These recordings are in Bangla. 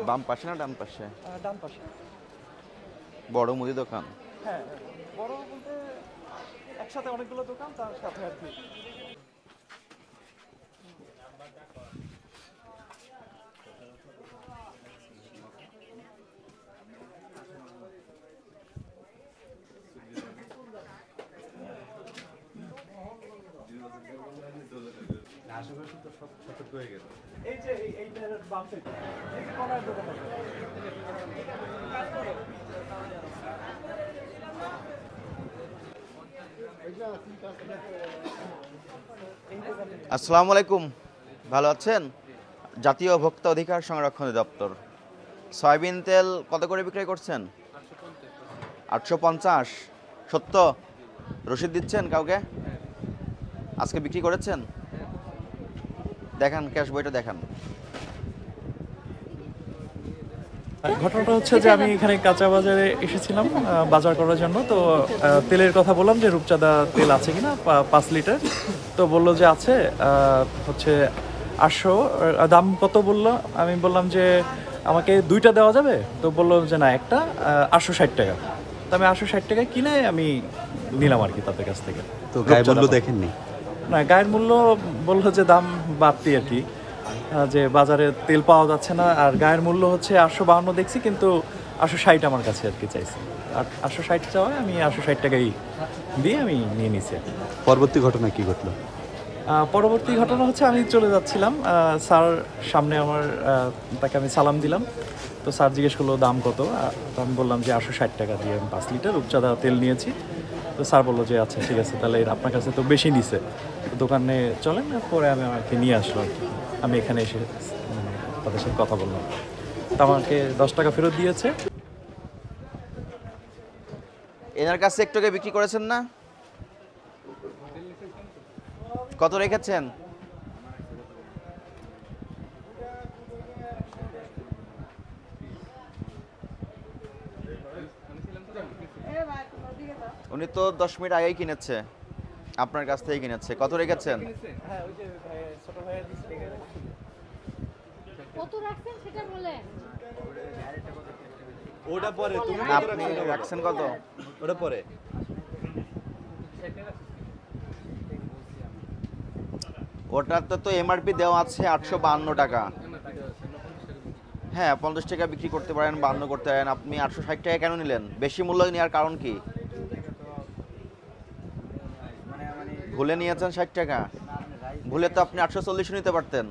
বাম পাশে না ডান পাশে? ডান পাশে। বড় মুদি দোকান? হ্যাঁ, বড় বলতে একসাথে অনেকগুলো দোকান, তার সাথে আর কি। আশেপাশে তো সব সতর্ক হয়ে গেল। এই যে এইটার বাম সাইড, এই যে কর্নার দোকান আছে। আসসালামু আলাইকুম, ভালো আছেন? জাতীয় ভোক্তা অধিকার সংরক্ষণ দপ্তর। সয়াবিন তেল কত করে বিক্রয় করছেন? 850। সত্য? রসিদ দিচ্ছেন কাউকে? আজকে বিক্রি করেছেন? দেখান, ক্যাশ বইটা দেখান। ঘটনাটা হচ্ছে যে আমি এখানে কাঁচা বাজারে এসেছিলাম বাজার করার জন্য। তো তেলের কথা বললাম যে রূপচাঁদা তেল আছে কিনা 5 লিটার। তো বললো যে আছে, হচ্ছে 800। দাম কত বললো? আমি বললাম যে আমাকে 2টা দেওয়া যাবে? তো বললো যে না, একটা 860 টাকা। তো আমি 860 টাকায় কিনে আমি নিলাম আর কি তাদের কাছ থেকে। তো গায়ে মূল্য দেখেননি? না, গায়ের মূল্য বললো যে দাম বাড়তি আর কি, যে বাজারে তেল পাওয়া যাচ্ছে না। আর গায়ের মূল্য হচ্ছে 852 দেখছি, কিন্তু 860 আমার কাছে আর কি চাইছি। আর 860 চাওয়ায় আমি 860 টাকাই দিয়ে আমি নিয়ে নিছি। পরবর্তী ঘটনা কি ঘটলো? পরবর্তী ঘটনা হচ্ছে আমি চলে যাচ্ছিলাম, স্যার সামনে আমার, তাকে আমি সালাম দিলাম। তো স্যার জিজ্ঞেস করলো দাম কত। তো আমি বললাম যে 860 টাকা দিয়ে আমি 5 লিটার রূপচাঁদা তেল নিয়েছি। তো স্যার বললো যে আচ্ছা ঠিক আছে, তাহলে আপনার কাছে তো বেশি নিছে, দোকানে চলেন। পরে আমি আমাকে নিয়ে আসলো আর কি। আমি এখানে এসে তাদের সাথে কথা বললাম। তো আমাকে 10 টাকা ফেরত দিয়েছে। এনার কাছে একটু আগে বিক্রি করেছেন না? কত রেখেছেন? উনি তো 10 মিনিট আগেই কিনেছে, আপনার কাছ থেকেই কিনেছে। কত রেখেছেন? হ্যাঁ, ওই যে ছোট ভাইয়ের দিছে। কত রাখছেন সেটা বলেন। ওটা পরে, তুমি আপনি রাখছেন কত? ওটা পরে। ওটার তো এমআরপি দেওয়া আছে 852 টাকা। হ্যাঁ, 50 টাকা বিক্রি করতে পারেন, 52 করতে পারেন। আপনি 860 টাকা কেন নিলেন? বেশি মূল্য নেওয়ার কারণ কি? ভুলে নিয়েছেন 60 টাকা? ভুলে তো আপনি 840 নিতে পারতেন।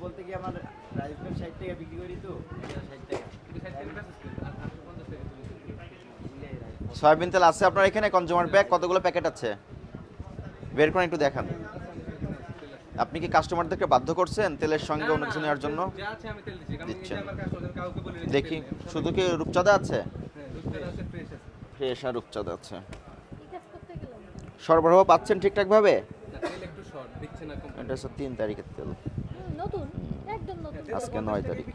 বলতে কি আমার রাইসবেল 60 টাকা বিক্রি করি, তো 60 টাকা সয়াবিন তেল আছে আপনার এখানে? কনজিউমার প্যাক কতগুলো প্যাকেট আছে? বের করে একটু দেখান। আপনি কি কাস্টমারদেরকে বাধ্য করছেন তেলের সঙ্গে অন্য কিছু নেওয়ার জন্য? দিচ্ছেন। দেখি, শুধু কি রূপচাঁদা আছে? ফ্রেশ আর রূপচাঁদা আছে। সরবরাহ পাচ্ছেন ঠিকঠাকভাবে? এটা হচ্ছে 3 তারিখের তেল, নতুন, একদম নতুন। আজকে 9 তারিখ।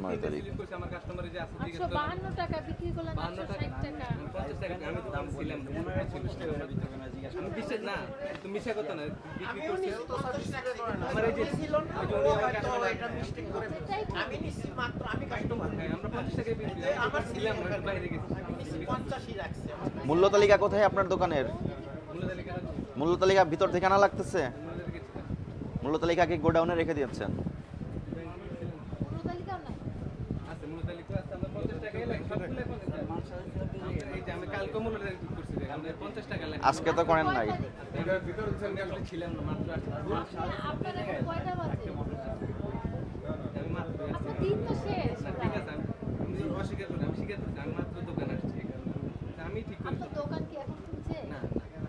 9 তারিখ 852 টাকা বিক্রি করলেন, 860 টাকা। আমি নিচ্ছি মাত্র, আমি কাস্টমার, আমার ছিলাম বাইরে গেছি, 50ই রাখছি। মূল্য তালিকা কোথায় আপনার দোকানের? মূল্য তালিকা ভিতর থেকে আনা লাগতেছে? মূল্য তালিকা কি গোডাউনে রেখে দিয়েছেন? কোনো তালিকাও নাই। আজকে তো করেন নাই। আপনার এখন কয়টা বাজে? আচ্ছা, দিন তো শেষ। আপনার দোকান কি এখন খুলছে?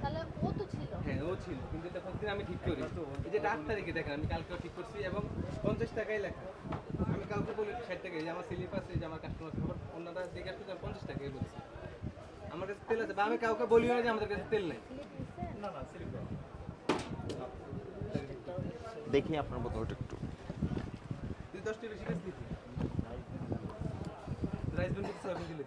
তাহলে ও তো ছিল। হ্যাঁ, ও ছিল, কিন্তু তখন আমি ঠিক করি। এই যে 8 তারিখে দেখেন, আমি কালকেও ঠিক করছি এবং 50 টাকাই লেখা। আমি কাউকে বলি 60 টাকা, এই যে আমার স্লিপ আছে, এই যে আমার কাস্টমার খবর অন্যরা দেখে আসতে 50 টাকাই বলছি। আমার কাছে তেল আছে, বা আমি কাউকে বলিও না যে আমাদের কাছে তেল নেই। না না, সিলিপ দেখি আপনার বোতলটা একটু। 10 টা বেশি কাছে দিচ্ছি। রাইস ব্যান্ড দিচ্ছি, আপনি দিলে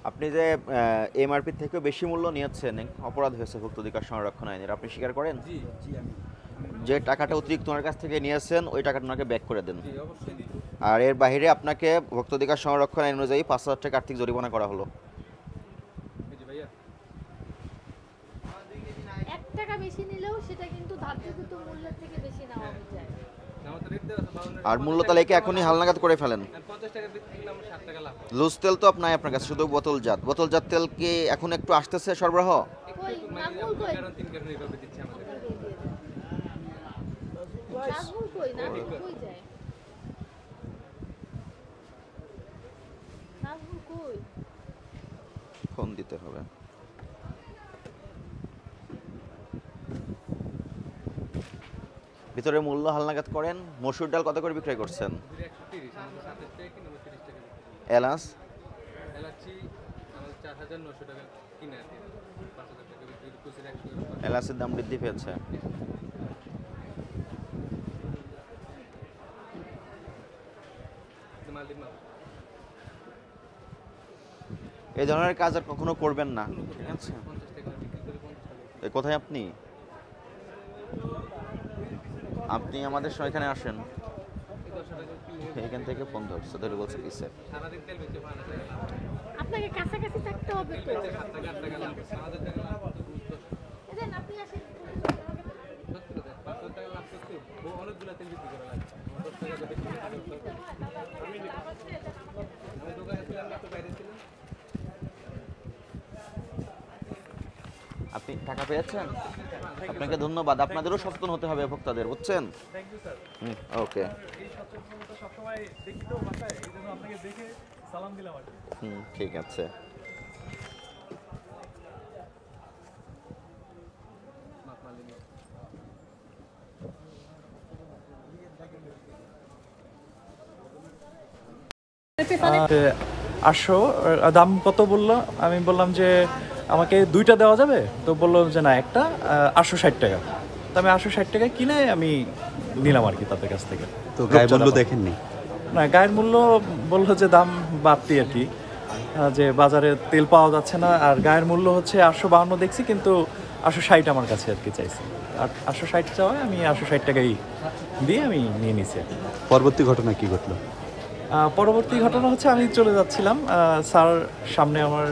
আপনি যে এমআরপি থেকেও বেশি মূল্য নিয়েছেন, অপরাধ হয়েছে ভোক্তা অধিকার সংরক্ষণ আইনের, আপনি স্বীকার করেন? জি জি আমি যে টাকাটা অতিরিক্ত ওনার কাছ থেকে নিয়েছেন ওই টাকাটা ওনাকে ব্যাক করে দেন। জি অবশ্যই দিই। আর এর বাইরে আপনাকে ভোক্তা অধিকার সংরক্ষণ আইন অনুযায়ী 5,000 টাকা আর্থিক জরিমানা করা হলো। এই যে ভাইয়া 1 টাকা বেশি নিলেও সেটা কিন্তু ধার্যকৃত মূল্যের থেকে বেশি নেওয়া যায়। আমার তো রেট দেওয়া আছে 52 আর মূল্য তালিকা এখনই হালনাগাদ করে ফেলেন। 50 টাকা বিক্রি করলে আমার 60 টাকা লাভ। লুজ তেল তো আপনার কাছে, শুধু বোতলজাত তেল কি এখন একটু আসতেছে সরবরাহ? কই নাজমুল কই? কারণ 3 কারণে এইভাবে দিচ্ছে আমাদের। নাজমুল কই? নাজমুল কই যায়? নাজমুল কই? ফোন দিতে হবে। ভিতরে মূল্য হালনাগাদ করেন। মসুর ডাল কত করে বিক্রয় করছেন? 130 আমাদের 27 টাকা কিনে 30 টাকা বিক্রি। এলাচ এলাচি আমাদের 4,900 টাকা কিনে আছে, 5,000 টাকা বিক্রি, কুচির 100 টাকা। এলাচের দাম বৃদ্ধি পেয়েছে। মালদ্বীপ মাল এই ধরনের কাজ আর কখনো করবেন না, ঠিক আছে? 50 টাকা বিক্রি করে 50 টাকা। এ কোথায় আপনি? আপনি আমাদের এখানে আসেন, 10 টাকা কিনে এখান থেকে ফোন ধরছে, ধরে বলছে কিসে। সারাদিন তেল বেচে 5,000 টাকা লাভ। আপনাকে কাছাকাছি থাকতে হবে তো। 7 টাকা 8 টাকা লাভ, 5,000 টাকা লাভ কত গুরুত্ব। এদেন আপনি আসেন। সত্যি কথা 5,000 টাকা লাভ করতে অনেকগুলো তেল বিক্রি করা লাগে। 10 টাকা তো বেশি বিক্রি করতে হবে। আমি দোকানে ছিলাম না, তো বাইরে ছিলাম। আপনি টাকা পেয়েছেন? আপনাকে ধন্যবাদ। আপনাদেরও সচেতন হতে হবে ভোক্তাদের, বুঝছেন? Thank you sir. ওকে। এই সচেতনতা সবসময় দেখি তো বাসায়, এই জন্য আপনাকে দেখে সালাম দিলাম আর কি। ঠিক আছে। আর 800 দাম কত বললো? আমি বললাম যে আমাকে 2টা দেওয়া যাবে, তো বললো যে না, একটা 860 টাকা। তো আমি 860 টাকা কিনে আমি নিলাম আর কি তাদের কাছ থেকে। তো গায়ে মূল্য রূপচাঁদা দেখেননি? না, গায়ের মূল্য বললো যে দাম বাড়তি আর কি, যে বাজারে তেল পাওয়া যাচ্ছে না, আর গায়ের মূল্য হচ্ছে 852 দেখছি, কিন্তু 860 আমার কাছে আর কি চাইছি। আর 860 চাওয়ায় আমি 860 টাকাই দিয়ে আমি নিয়ে নিছি আর কি। পরবর্তী ঘটনা কি ঘটলো? পরবর্তী ঘটনা হচ্ছে আমি চলে যাচ্ছিলাম, স্যার সামনে আমার,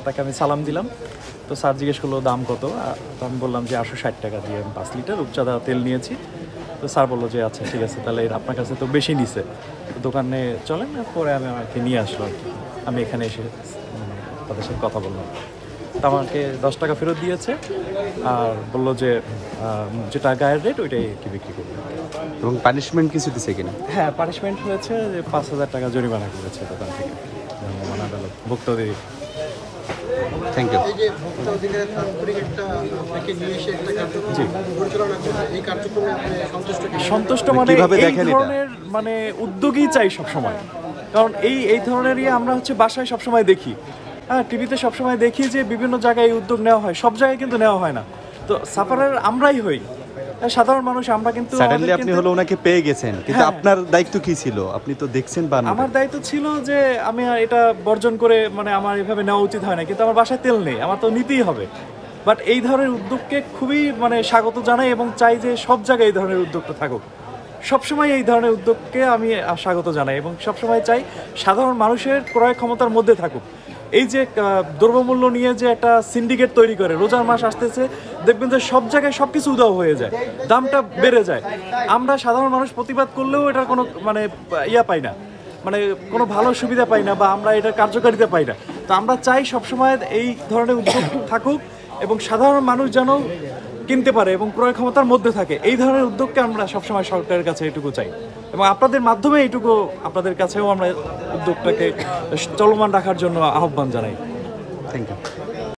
তাকে আমি সালাম দিলাম। তো স্যার জিজ্ঞেস করলো দাম কত, তো আমি বললাম যে 860 টাকা দিয়ে আমি 5 লিটার রূপচাঁদা তেল নিয়েছি। তো স্যার বললো যে আচ্ছা ঠিক আছে, তাহলে আপনার কাছে তো বেশি নিছে, তো দোকানে চলেন, পরে আমি আমাকে নিয়ে আসলো আর কি। আমি এখানে এসে তাদের সাথে কথা বললাম। তো আমাকে 10 টাকা ফেরত দিয়েছে, আর বললো যে যেটা গায়ের রেট ওইটাই কি বিক্রি করবে। এবং পানিশমেন্ট কিছু দিছে কিনা? হ্যাঁ, পানিশমেন্ট হয়েছে যে 5,000 টাকা জরিমানা করেছে দোকান থেকে আদালত ভোক্তা অধিকার। Thank you. এই যে ভোক্তা অধিকারের তাৎপরিক একটা আপনাকে নিয়ে এসে একটা কার্যক্রম পরিচালনা করবে, এই কার্যক্রমে আপনি সন্তুষ্ট কি? সন্তুষ্ট মানে কিভাবে এই দেখেন এটা? ধরনের মানে উদ্যোগই চাই সব সময়, কারণ এই ধরনের আমরা হচ্ছে বাসায় সব সময় দেখি, হ্যাঁ, টিভিতে সব সময় দেখি যে বিভিন্ন জায়গায় এই উদ্যোগ নেওয়া হয়, সব জায়গায় কিন্তু নেওয়া হয় না। তো সাফারার আমরাই হই, সাধারণ মানুষ, আমরা কিন্তু সাডেনলি আমাদের আপনি কিন্তু- হলো ওনাকে পেয়ে গেছেন, কিন্তু হ্যাঁ। আপনার দায়িত্ব কি ছিল? আপনি তো দেখছেন বা আমার দায়িত্ব ছিল যে আমি এটা বর্জন করে, মানে আমার এভাবে নেওয়া উচিত হয় না, কিন্তু আমার বাসায় তেল নেই, আমার তো নিতেই হবে। বাট এই ধরনের উদ্যোগকে খুবই মানে স্বাগত জানাই এবং চাই যে সব জায়গায় এই ধরনের উদ্যোগটা থাকুক। সবসময় এই ধরনের উদ্যোগকে আমি স্বাগত জানাই এবং সবসময় চাই সাধারণ মানুষের ক্রয় ক্ষমতার মধ্যে থাকুক। এই যে দ্রব্যমূল্য নিয়ে যে একটা সিন্ডিকেট তৈরি করে, রোজার মাস আসতেছে, দেখবেন যে সব জায়গায় সব কিছু উধাও হয়ে যায়, দামটা বেড়ে যায়। আমরা সাধারণ মানুষ প্রতিবাদ করলেও এটার কোনো মানে পাই না, মানে কোনো ভালো সুবিধা পাই না, বা আমরা এটার কার্যকারিতা পাই না। তো আমরা চাই সবসময় এই ধরনের উদ্যোগ থাকুক এবং সাধারণ মানুষ যেন কিনতে পারে এবং ক্রয় ক্ষমতার মধ্যে থাকে। এই ধরনের উদ্যোগকে আমরা সবসময় সরকারের কাছে এইটুকু চাই এবং আপনাদের মাধ্যমে এইটুকু আপনাদের কাছেও আমরা উদ্যোগটাকে চলমান রাখার জন্য আহ্বান জানাই। Thank you.